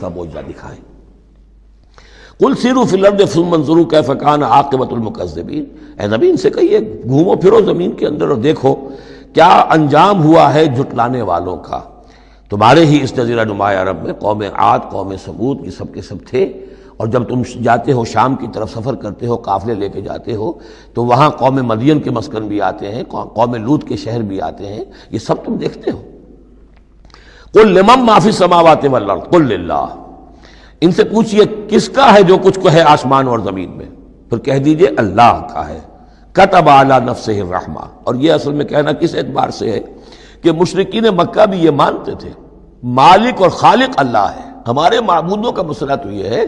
کا معجزہ دکھائیں۔ قل سیروا فی الارض ثم انظروا کیف کان عاقبۃ المکذبین، اے نبی ان سے کہیے گھومو پھرو زمین کے اندر اور دیکھو کیا انجام ہوا ہے جھٹلانے والوں کا۔ تمہارے ہی اس جزیرہ نما عرب میں قوم عاد، قوم ثمود یہ سب کے سب تھے، اور جب تم جاتے ہو شام کی طرف سفر کرتے ہو، قافلے لے کے جاتے ہو، تو وہاں قوم مدین کے مسکن بھی آتے ہیں، قوم لوط کے شہر بھی آتے ہیں، یہ سب تم دیکھتے ہو۔ قل لمن ما فی السماوات والارض قل للہ، ان سے پوچھئے کس کا ہے جو کچھ کو ہے آسمان اور زمین میں، پھر کہہ دیجئے اللہ کا ہے۔ کتب علی نفسہ الرحمہ، اور یہ اصل میں کہنا کس اعتبار سے ہے کہ مشرکین مکہ بھی یہ مانتے تھے مالک اور خالق اللہ ہے۔ ہمارے معبودوں کا مسئلہ تو یہ ہے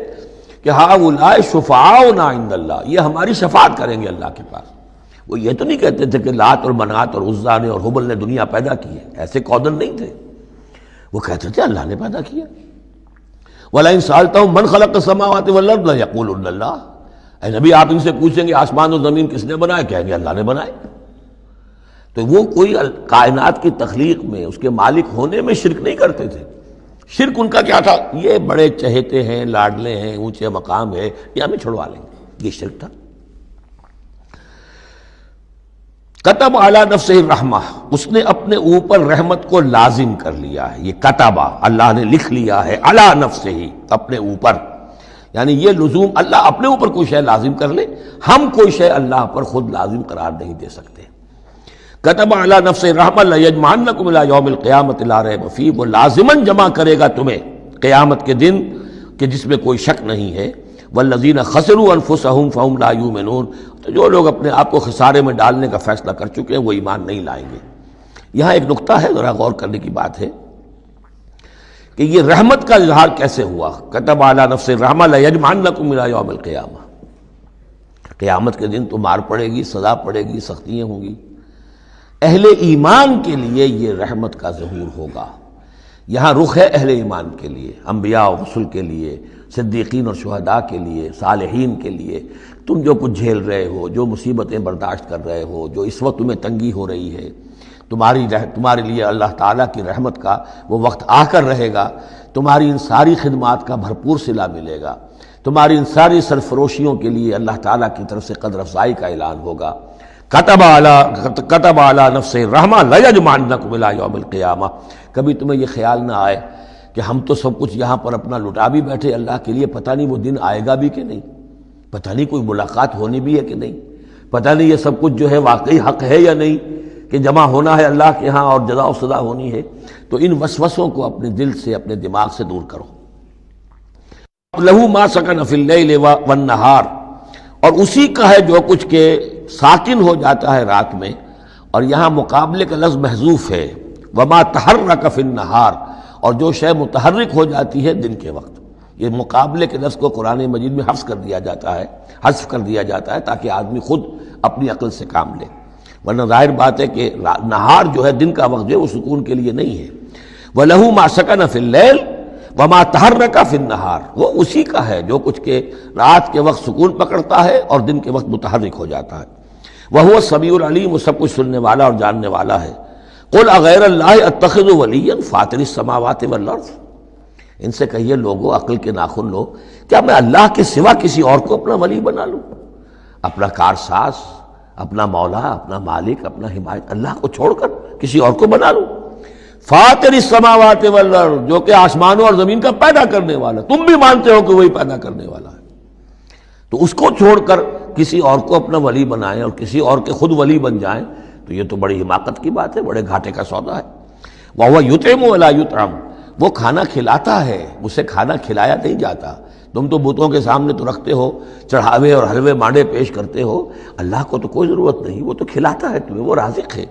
کہ ہؤلاء شفعاؤنا عند اللہ، یہ ہماری شفاعت کریں گے اللہ کے پاس۔ وہ یہ تو نہیں کہتے تھے کہ لات اور منات اور عزا نے اور حبل نے دنیا پیدا کی ہے، ایسے قودن نہیں تھے، وہ کہتے تھے اللہ نے پیدا کیا۔ وَلَئِن سَأَلْتَهُم مَّنْ خَلَقَ السَّمَاوَاتِ وَالْأَرْضَ لَيَقُولُنَّ اللَّهُ، اے نبی آپ ان سے پوچھیں گے آسمان اور زمین کس نے بنائے، کہیں گے اللہ نے بنائے۔ تو وہ کوئی کائنات کی تخلیق میں اس کے مالک ہونے میں شرک نہیں کرتے تھے۔ شرک ان کا کیا تھا، یہ بڑے چہیتے ہیں، لاڈلے ہیں، اونچے مقام ہے، یہ ہمیں چھڑوا لیں گے، یہ شرک تھا۔ کتب علی نفسہ الرحمہ، اس نے اپنے اوپر رحمت کو لازم کر لیا ہے، یہ کتبہ اللہ نے لکھ لیا ہے، علی نفسہ ہی اپنے اوپر، یعنی یہ لزوم اللہ اپنے اوپر کوئی شے لازم کر لے، ہم کوئی شے اللہ پر خود لازم قرار نہیں دے سکتے۔ کتب علی نفسہ الرحمہ لیجمعنکم الی یوم القیامۃ لا ریب فیہ، وہ لازماً جمع کرے گا تمہیں قیامت کے دن کہ جس میں کوئی شک نہیں ہے۔ والذین خسروا انفسہم فہم لا یؤمنون، تو جو لوگ اپنے آپ کو خسارے میں ڈالنے کا فیصلہ کر چکے ہیں وہ ایمان نہیں لائیں گے۔ یہاں ایک نقطہ ہے، ذرا غور کرنے کی بات ہے کہ یہ رحمت کا اظہار کیسے ہوا۔ کتب علی نفسہ الرحمہ لیجمعنکم الی یوم القیامہ، قیامت کے دن تو مار پڑے گی، سزا پڑے گی، سختیاں ہوں گی۔ اہل ایمان کے لیے یہ رحمت کا ظہور ہوگا، یہاں رخ ہے اہل ایمان کے لیے، انبیاء و رسل کے لیے، صدیقین اور شہداء کے لیے، صالحین کے لیے۔ تم جو کچھ جھیل رہے ہو، جو مصیبتیں برداشت کر رہے ہو، جو اس وقت تمہیں تنگی ہو رہی ہے، تمہارے لیے اللہ تعالیٰ کی رحمت کا وہ وقت آ کر رہے گا، تمہاری ان ساری خدمات کا بھرپور صلہ ملے گا، تمہاری ان سرفروشیوں کے لیے اللہ تعالیٰ کی طرف سے قدر افزائی کا اعلان ہوگا۔ کتب علی نفسہ الرحمہ لیجمعنکم الی یوم القیامہ، کبھی تمہیں یہ خیال نہ آئے کہ ہم تو سب کچھ یہاں پر اپنا لٹا بھی بیٹھے اللہ کے لیے، پتہ نہیں وہ دن آئے گا بھی کہ نہیں، پتہ نہیں کوئی ملاقات ہونی بھی ہے کہ نہیں، پتہ نہیں یہ سب کچھ جو ہے واقعی حق ہے یا نہیں کہ جمع ہونا ہے اللہ کے ہاں اور جزا و سزا ہونی ہے۔ تو ان وسوسوں کو اپنے دل سے، اپنے دماغ سے دور کرو۔ لہ ما سکن فی اللیل والنہار، اور اسی کا ہے جو کچھ کہ ساکن ہو جاتا ہے رات میں، اور یہاں مقابلے کا لفظ محذوف ہے، وما تحرک فی النہار، اور جو شے متحرک ہو جاتی ہے دن کے وقت۔ یہ مقابلے کے لفظ کو قرآن مجید میں حذف کر دیا جاتا ہے تاکہ آدمی خود اپنی عقل سے کام لے، ورنہ ظاہر بات ہے کہ نہار جو ہے دن کا وقت جو ہے وہ سکون کے لیے نہیں ہے۔ وَلَهُ مَا سَكَنَ فِي اللَّيْلِ وَمَا تَحَرَّكَ فِي النَّهَارِ، وہ اسی کا ہے جو کچھ کہ رات کے وقت سکون پکڑتا ہے اور دن کے وقت متحرک ہو جاتا ہے۔ وَهُوَ السَّمِيعُ الْعَلِيمُ، وہ سب کچھ سننے والا اور جاننے والا ہے۔ قُلْ أَغَيْرَ اللَّهِ أَتَّخِذُ وَلِيًّا فَاطِرِ السَّمَاوَاتِ وَالْأَرْضِ، ان سے کہیے لوگو، عقل کے ناخن لو، کیا میں اللہ کے سوا کسی اور کو اپنا ولی بنا لوں، اپنا کارساز، اپنا مولا، اپنا مالک، اپنا حمایت، اللہ کو چھوڑ کر کسی اور کو بنا لوں؟ فاطر السماوات والارض، جو کہ آسمانوں اور زمین کا پیدا کرنے والا، تم بھی مانتے ہو کہ وہی پیدا کرنے والا ہے، تو اس کو چھوڑ کر کسی اور کو اپنا ولی بنائیں اور کسی اور کے خود ولی بن جائیں، تو یہ تو بڑی حماقت کی بات ہے، بڑے گھاٹے کا سودا ہے۔ وَهُوَ يُطْعِمُ وَلَا يُطْعَمُ، وہ کھانا کھلاتا ہے، اسے کھانا کھلایا نہیں جاتا۔ تم تو بتوں کے سامنے تو رکھتے ہو، چڑھاوے اور حلوے مانڈے پیش کرتے ہو، اللہ کو تو کوئی ضرورت نہیں، وہ تو کھلاتا ہے تمہیں، وہ رازق ہے۔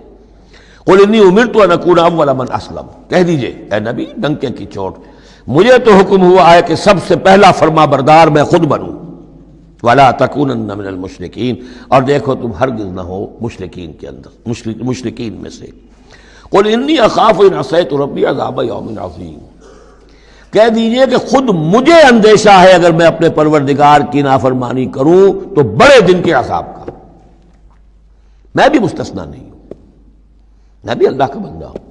قُلْ إِنِّي أُمِرْتُ أَنْ أَكُونَ أَوَّلَ مَنْ أَسْلَمَ، کہہ دیجئے اے نبی ڈنکے کی چوٹ، مجھے تو حکم ہوا ہے کہ سب سے پہلا فرما بردار میں خود بنوں۔ وَلَا تَكُونَنَّ مِنَ الْمُشْرِكِينَ، اور دیکھو تم ہرگز نہ ہو مشرکین کے اندر، مشرکین میں سے۔ قُلْ إِنِّي أَخَافُ إِنْ عَصَيْتُ رَبِّي عَذَابَ يَوْمٍ عَظِيمٍ، کہہ دیجئے کہ خود مجھے اندیشہ ہے اگر میں اپنے پروردگار کی نافرمانی کروں تو بڑے دن کے عذاب کا، میں بھی مستثنیٰ نہیں ہوں، میں بھی اللہ کا بندہ ہوں۔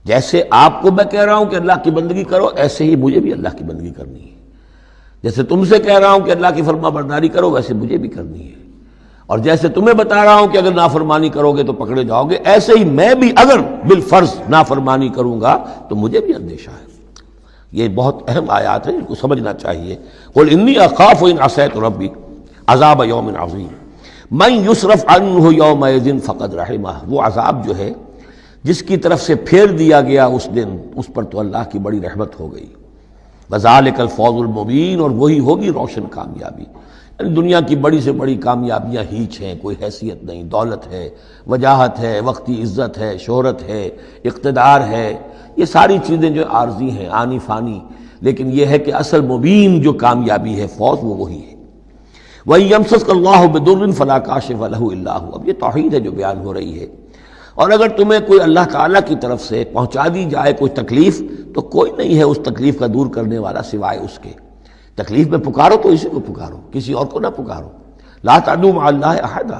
جیسے آپ کو میں کہہ رہا ہوں کہ اللہ کی بندگی کرو، ایسے ہی مجھے بھی اللہ کی بندگی کرنی ہے۔ جیسے تم سے کہہ رہا ہوں کہ اللہ کی فرما برداری کرو، ویسے مجھے بھی کرنی ہے۔ اور جیسے تمہیں بتا رہا ہوں کہ اگر نافرمانی کرو گے تو پکڑے جاؤ گے، ایسے ہی میں بھی اگر بالفرض نافرمانی کروں گا تو مجھے بھی اندیشہ ہے۔ یہ بہت اہم آیات ہیں، ان کو سمجھنا چاہیے۔ قل انی اخاف ان عصیت ربی عذاب یوم عظیم من یصرف عنہ یومئذ فقد رحمہ، وہ عذاب جو ہے جس کی طرف سے پھیر دیا گیا اس دن، اس پر تو اللہ کی بڑی رحمت ہو گئی۔ وذالک الفوز المبین، اور وہی ہوگی روشن کامیابی۔ یعنی دنیا کی بڑی سے بڑی کامیابیاں ہیچ ہیں، کوئی حیثیت نہیں، دولت ہے، وجاہت ہے، وقتی عزت ہے، شہرت ہے، اقتدار ہے، یہ ساری چیزیں جو عارضی ہیں، آنی فانی، لیکن یہ ہے کہ اصل مبین جو کامیابی ہے، فوز، وہ وہی ہے۔ وَإِن يَمْسَسْكَ اللَّهُ بِضُرٍّ فَلَا كَاشِفَ لَهُ إِلَّا هُوَ، اب یہ توحید ہے جو بیان ہو رہی ہے۔ اور اگر تمہیں کوئی اللہ تعالیٰ کی طرف سے پہنچا دی جائے کوئی تکلیف، تو کوئی نہیں ہے اس تکلیف کا دور کرنے والا سوائے اس کے۔ تکلیف میں پکارو تو اسی کو پکارو، کسی اور کو نہ پکارو۔ لا تدعوا مع اللہ احدا،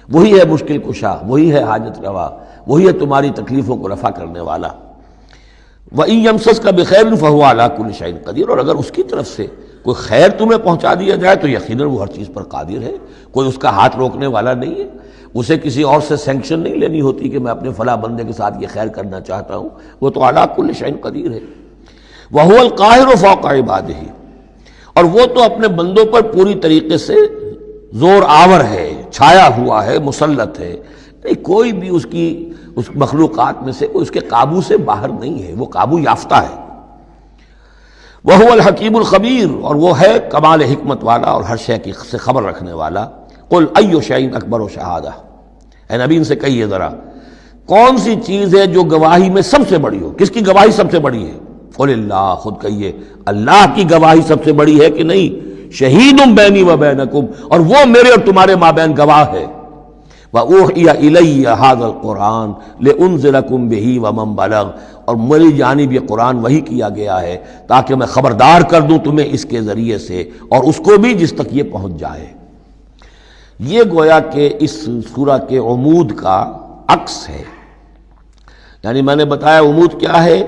وہی ہے مشکل کشا، وہی ہے حاجت روا، وہی ہے تمہاری تکلیفوں کو رفع کرنے والا۔ وَإِن يَمْسَسْكَ بِخَيْرٍ فَهُوَ عَلَىٰ كُلِّ شَيْءٍ قَدِيرٌ، اور اگر اس کی طرف سے کوئی خیر تمہیں پہنچا دیا جائے تو یقیناً وہ ہر چیز پر قادر ہے، کوئی اس کا ہاتھ روکنے والا نہیں ہے۔ اسے کسی اور سے سینکشن نہیں لینی ہوتی کہ میں اپنے فلاں بندے کے ساتھ یہ خیر کرنا چاہتا ہوں، وہ تو عَلَىٰ كُلِّ شَيْءٍ قدیر ہے۔ وَهُوَ الْقَاهِرُ فَوْقَ عِبَادِهِ، اور وہ تو اپنے بندوں پر پوری طریقے سے زور آور ہے، چھایا ہوا ہے، مسلط ہے، نہیں کوئی بھی اس مخلوقات میں سے کوئی اس کے قابو سے باہر نہیں ہے، وہ قابو یافتہ ہے۔ وَهُوَ الْحَكِيمُ الْخَبِيرُ، اور وہ ہے کمال حکمت والا اور ہر شے سے خبر رکھنے والا۔ قُلْ أَيُّ شَيْءٍ أَكْبَرُ شَهَادَةً، اے نبی ان سے کہیے ذرا کون سی چیز ہے جو گواہی میں سب سے بڑی ہو؟ کس کی گواہی سب سے بڑی ہے؟ قُلِ اللَّهُ، خود کہیے اللہ کی گواہی سب سے بڑی ہے کہ نہیں؟ شہید بینی و بینکم، اور وہ میرے اور تمہارے مابین گواہ ہے۔ وَأُوحِيَ إِلَيَّ هَذَا الْقُرْآنُ لِأُنذِرَكُم بِهِ وَمَن بَلَغَ، اور میری جانب یہ قرآن وحی کیا گیا ہے تاکہ میں خبردار کر دوں تمہیں اس کے ذریعے سے، اور اس کو بھی جس تک یہ پہنچ جائے۔ یہ گویا کہ اس سورہ کے عمود کا عکس ہے۔ یعنی میں نے بتایا عمود کیا ہے،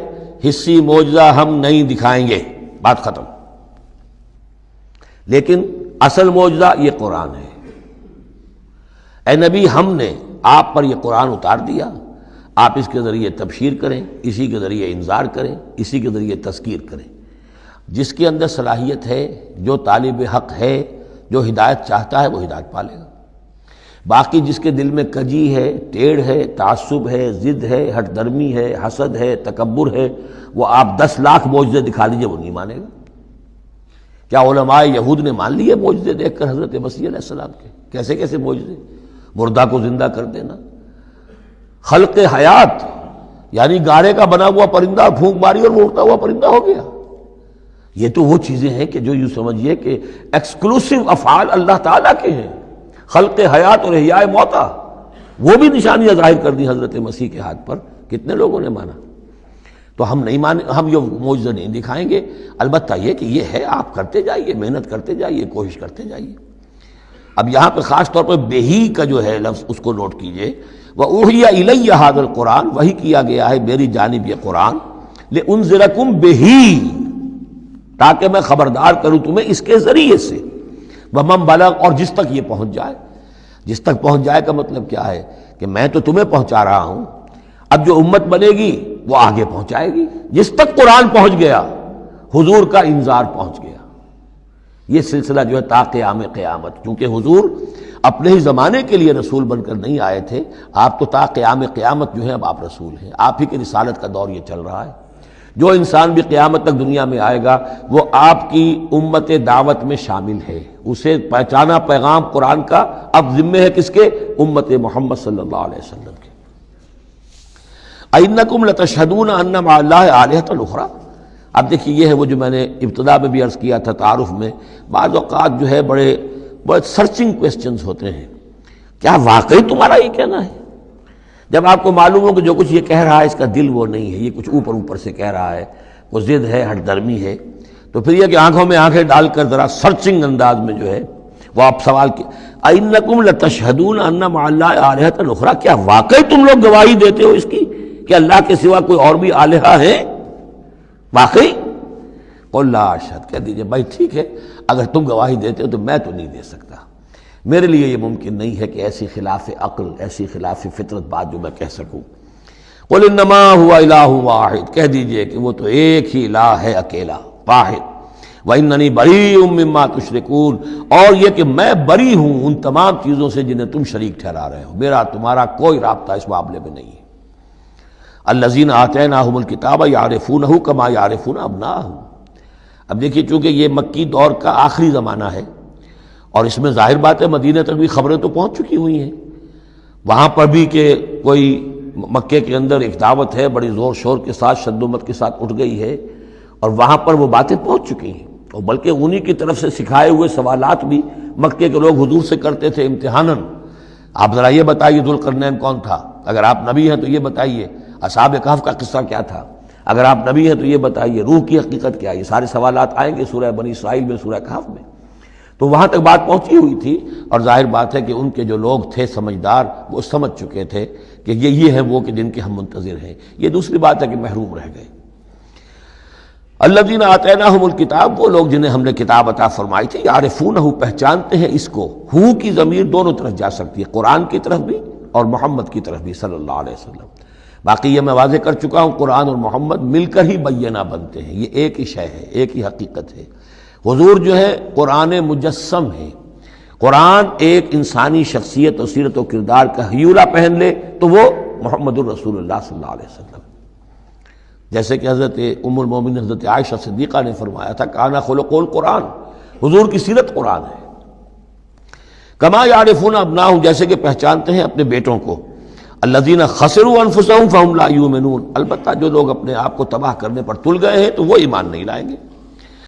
حصی معجزہ ہم نہیں دکھائیں گے، بات ختم۔ لیکن اصل معجزہ یہ قرآن ہے۔ اے نبی ہم نے آپ پر یہ قرآن اتار دیا، آپ اس کے ذریعے تبشیر کریں، اسی کے ذریعے انذار کریں، اسی کے ذریعے تذکیر کریں۔ جس کے اندر صلاحیت ہے، جو طالب حق ہے، جو ہدایت چاہتا ہے، وہ ہدایت پالے گا۔ باقی جس کے دل میں کجی ہے، ٹیڑھ ہے، تعصب ہے، ضد ہے، ہٹ درمی ہے، حسد ہے، تکبر ہے، وہ آپ 10 لاکھ معجزے دکھا دیجئے وہ نہیں مانے گا۔ کیا علماء یہود نے مان لیے معجزے دیکھ کر حضرت مسیح علیہ السلام کے؟ کیسے کیسے معجزے، مردہ کو زندہ کر دینا، خلق حیات، یعنی گارے کا بنا ہوا پرندہ پھونک ماری اور وہ اڑتا ہوا پرندہ ہو گیا۔ یہ تو وہ چیزیں ہیں کہ جو یوں سمجھیے کہ ایکسکلوسیو افعال اللہ تعالیٰ کے ہیں، خلق حیات اور احیاء موتا، وہ بھی نشانیاں ظاہر کر دی حضرت مسیح کے ہاتھ پر، کتنے لوگوں نے مانا؟ تو ہم نہیں مانے، ہم یہ معجزہ نہیں دکھائیں گے، البتہ یہ کہ یہ ہے، آپ کرتے جائیے، محنت کرتے جائیے، کوشش کرتے جائیے۔ اب یہاں پہ خاص طور پر بہی کا جو ہے لفظ اس کو نوٹ کیجئے۔ وَأُوحِيَ إِلَيَّ هَذَا الْقُرْآنُ، وحی کیا گیا ہے میری جانب یہ قرآن، لِأُنذِرَكُم بِهِ، تاکہ میں خبردار کروں تمہیں اس کے ذریعے سے، وَمَن بَلَغَ، اور جس تک یہ پہنچ جائے۔ جس تک پہنچ جائے کا مطلب کیا ہے کہ میں تو تمہیں پہنچا رہا ہوں، اب جو امت بنے گی وہ آگے پہنچائے گی۔ جس تک قرآن پہنچ گیا، حضور کا انذار پہنچ گیا۔ یہ سلسلہ جو ہے تا قیام قیامت، کیونکہ حضور اپنے ہی زمانے کے لیے رسول بن کر نہیں آئے تھے، آپ تو تا قیام قیامت جو ہے اب آپ رسول ہیں، آپ ہی کی رسالت کا دور یہ چل رہا ہے۔ جو انسان بھی قیامت تک دنیا میں آئے گا وہ آپ کی امت دعوت میں شامل ہے، اسے پہچانا پیغام قرآن کا اب ذمہ ہے کس کے؟ امت محمد صلی اللہ علیہ وسلم کے۔ اَإِنَّكُمْ لَتَشْهَدُونَ أَنَّ مَعَ اللَّهِ آلِهَةً أُخْرَىٰ، اب دیکھیے یہ ہے وہ جو میں نے ابتدا میں بھی عرض کیا تھا تعارف میں، بعض اوقات جو ہے بڑے سرچنگ کویسچنز ہوتے ہیں، کیا واقعی تمہارا یہ کہنا ہے؟ جب آپ کو معلوم ہو کہ جو کچھ یہ کہہ رہا ہے اس کا دل وہ نہیں ہے، یہ کچھ اوپر اوپر سے کہہ رہا ہے، وہ ضد ہے، ہٹ درمی ہے، تو پھر یہ کہ آنکھوں میں آنکھیں ڈال کر ذرا سرچنگ انداز میں جو ہے وہ آپ سوال کی اِنَّكُمْ لَتَشْهَدُونَ أَنَّ مَعَ اللَّهِ آلِهَةً أُخْرَىٰ، کیا واقعی تم لوگ گواہی دیتے ہو اس کی کہ اللہ کے سوا کوئی اور بھی الہہ ہیں واقعی؟ قل لا اشہد، کہہ دیجئے بھائی ٹھیک ہے، اگر تم گواہی دیتے ہو تو میں تو نہیں دے سکتا، میرے لیے یہ ممکن نہیں ہے کہ ایسی خلاف عقل، ایسی خلاف فطرت بات جو میں کہہ سکوں۔ قل انما هو الہ واحد، کہہ دیجئے کہ وہ تو ایک ہی الہ ہے، اکیلا واحد۔ واننی بریء مما تشرکون، اور یہ کہ میں بری ہوں ان تمام چیزوں سے جنہیں تم شریک ٹھہرا رہے ہو، میرا تمہارا کوئی رابطہ اس معاملے میں نہیں ہے۔ الذین آتیناہم الکتاب یعرفونہ کما یعرفون ابناءہم۔ اب دیکھیے چونکہ یہ مکی دور کا آخری زمانہ ہے اور اس میں ظاہر بات ہے مدینہ تک بھی خبریں تو پہنچ چکی ہوئی ہیں، وہاں پر بھی کہ کوئی مکے کے اندر ایک دعوت ہے بڑی زور شور کے ساتھ، شد و مت کے ساتھ اٹھ گئی ہے، اور وہاں پر وہ باتیں پہنچ چکی ہیں، اور بلکہ انہی کی طرف سے سکھائے ہوئے سوالات بھی مکے کے لوگ حضور سے کرتے تھے امتحاناً۔ آپ ذرا یہ بتائیے ذوالقرنین کون تھا، اگر آپ نبی ہیں تو یہ بتائیے، اصحاب کہف کا قصہ کیا تھا، اگر آپ نبی ہیں تو یہ بتائیے، روح کی حقیقت کیا ہے، یہ سارے سوالات آئیں گے سورہ بنی اسرائیل میں، سورہ کہف میں۔ تو وہاں تک بات پہنچی ہوئی تھی، اور ظاہر بات ہے کہ ان کے جو لوگ تھے سمجھدار وہ سمجھ چکے تھے کہ یہ ہے وہ کہ جن کے ہم منتظر ہیں۔ یہ دوسری بات ہے کہ محروم رہ گئے۔ الذین آتیناہم الکتاب، وہ لوگ جنہیں ہم نے کتاب عطا فرمائی تھی، یعرفونہ، پہچانتے ہیں اس کو۔ ہو کی ضمیر دونوں طرف جا سکتی ہے، قرآن کی طرف بھی اور محمد کی طرف بھی صلی اللہ علیہ وسلم۔ باقی یہ میں واضح کر چکا ہوں، قرآن اور محمد مل کر ہی بینہ بنتے ہیں، یہ ایک ہی شے ہے، ایک ہی حقیقت ہے۔ حضور جو ہے قرآن مجسم ہے، قرآن ایک انسانی شخصیت اور سیرت و کردار کا ہیولہ پہن لے تو وہ محمد الرسول اللہ صلی اللہ علیہ وسلم، جیسے کہ حضرت ام المومنین حضرت عائشہ صدیقہ نے فرمایا تھا کانا خلق القرآن، حضور کی سیرت قرآن ہے۔ کما یعرفون ابناہم، جیسے کہ پہچانتے ہیں اپنے بیٹوں کو۔ الذین خسروا انفسہم فہم لا یؤمنون، البتہ جو لوگ اپنے آپ کو تباہ کرنے پر تل گئے ہیں تو وہ ایمان نہیں لائیں گے۔